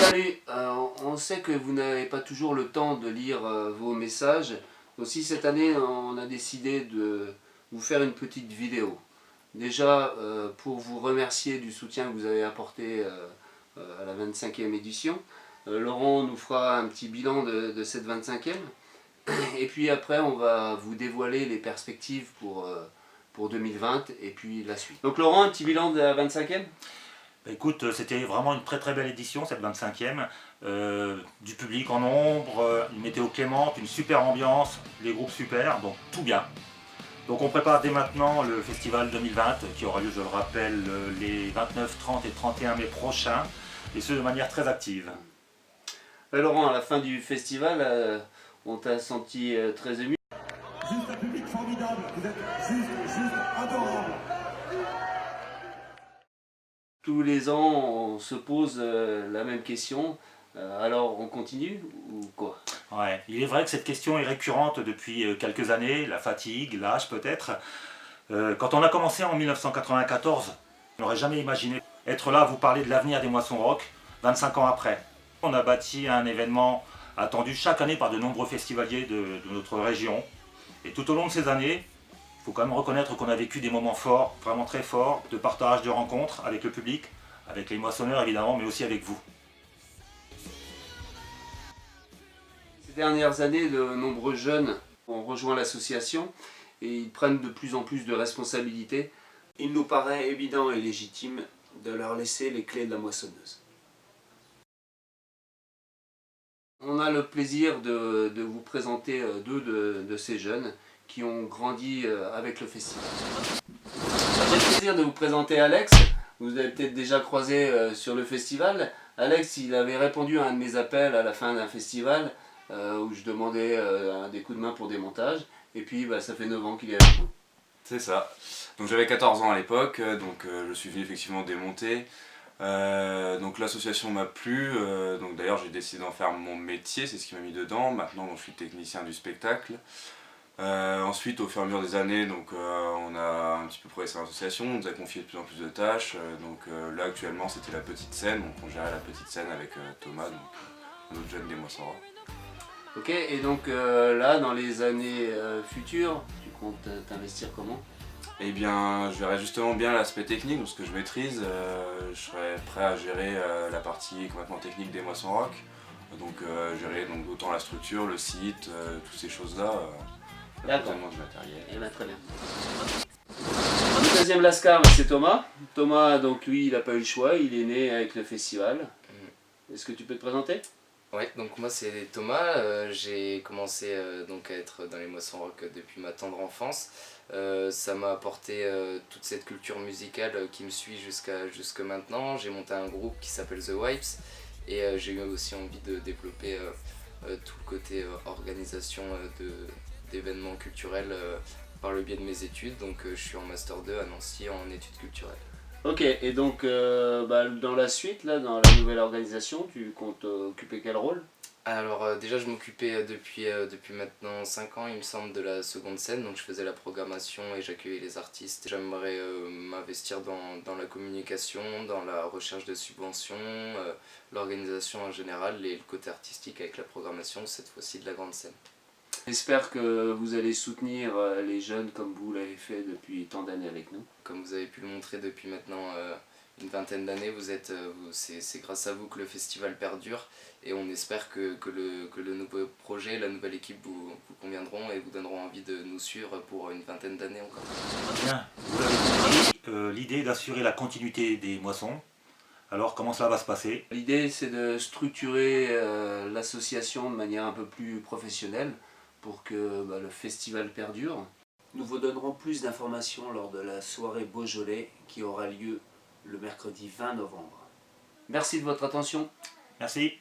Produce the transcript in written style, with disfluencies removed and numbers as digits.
Salut, on sait que vous n'avez pas toujours le temps de lire vos messages. Aussi cette année, on a décidé de vous faire une petite vidéo. Déjà, pour vous remercier du soutien que vous avez apporté à la 25e édition. Laurent nous fera un petit bilan de cette 25e. Et puis après, on va vous dévoiler les perspectives pour 2020 et puis la suite. Donc Laurent, un petit bilan de la 25e? Écoute, c'était vraiment une très belle édition, cette 25e. Du public en nombre, une météo clémente, une super ambiance, les groupes super, donc tout bien. Donc on prépare dès maintenant le festival 2020 qui aura lieu, je le rappelle, les 29, 30 et 31 mai prochains, et ce de manière très active. Laurent, à la fin du festival, on t'a senti très ému. Juste un public formidable, vous êtes juste adorable. Tous les ans, on se pose la même question. Alors, on continue ou quoi? Ouais. Il est vrai que cette question est récurrente depuis quelques années, la fatigue, l'âge peut-être. Quand on a commencé en 1994, on n'aurait jamais imaginé être là à vous parler de l'avenir des Moissons Rock 25 ans après. On a bâti un événement attendu chaque année par de nombreux festivaliers de notre région. Et tout au long de ces années, il faut quand même reconnaître qu'on a vécu des moments forts, vraiment très forts, de partage, de rencontres avec le public, avec les moissonneurs évidemment, mais aussi avec vous. Ces dernières années, de nombreux jeunes ont rejoint l'association et ils prennent de plus en plus de responsabilités. Il nous paraît évident et légitime de leur laisser les clés de la moissonneuse. On a le plaisir de vous présenter deux de ces jeunes qui ont grandi avec le festival. J'ai le plaisir de vous présenter Alex. Vous avez peut-être déjà croisé sur le festival. Alex, il avait répondu à un de mes appels à la fin d'un festival où je demandais des coups de main pour des montages. Et puis ça fait 9 ans qu'il est avec nous. C'est ça. Donc j'avais 14 ans à l'époque, donc je suis venu effectivement démonter. Donc l'association m'a plu, donc d'ailleurs j'ai décidé d'en faire mon métier, c'est ce qui m'a mis dedans. Maintenant donc, je suis technicien du spectacle. Ensuite au fur et à mesure des années, donc, on a un petit peu progressé dans l'association, on nous a confié de plus en plus de tâches. Là actuellement c'était la petite scène, donc on gérait la petite scène avec Thomas, donc, un autre jeune des Moissons Rock. Ok, et donc là, dans les années futures, tu comptes t'investir comment? Eh bien, je verrai justement bien l'aspect technique, parce que je maîtrise, je serai prêt à gérer la partie complètement technique des Moissons Rock. Donc gérer donc, autant la structure, le site, toutes ces choses-là, l'approvisionnement du matériel. Eh bien, très bien. Le deuxième Lascar, c'est Thomas. Thomas, donc lui, il n'a pas eu le choix, il est né avec le festival. Est-ce que tu peux te présenter? Oui, donc moi c'est Thomas, j'ai commencé donc à être dans les Moissons Rock depuis ma tendre enfance. Ça m'a apporté toute cette culture musicale qui me suit jusque maintenant. J'ai monté un groupe qui s'appelle The Wipes et j'ai eu aussi envie de développer tout le côté organisation d'événements culturels par le biais de mes études. Donc je suis en Master 2 à Nancy en études culturelles. Ok, et donc dans la suite, là, dans la nouvelle organisation, tu comptes occuper quel rôle? Alors déjà je m'occupais depuis maintenant 5 ans il me semble de la seconde scène, donc je faisais la programmation et j'accueillais les artistes. J'aimerais m'investir dans la communication, dans la recherche de subventions, l'organisation en général et le côté artistique avec la programmation, cette fois-ci de la grande scène. J'espère que vous allez soutenir les jeunes comme vous l'avez fait depuis tant d'années avec nous. Comme vous avez pu le montrer depuis maintenant une vingtaine d'années, c'est grâce à vous que le festival perdure et on espère que le nouveau projet, la nouvelle équipe vous conviendront et vous donneront envie de nous suivre pour une vingtaine d'années encore. Bien, vous l'avez compris, l'idée est d'assurer la continuité des moissons. Alors comment cela va se passer? L'idée c'est de structurer l'association de manière un peu plus professionnelle pour que le festival perdure. Nous vous donnerons plus d'informations lors de la soirée Beaujolais qui aura lieu le mercredi 20 novembre. Merci de votre attention. Merci.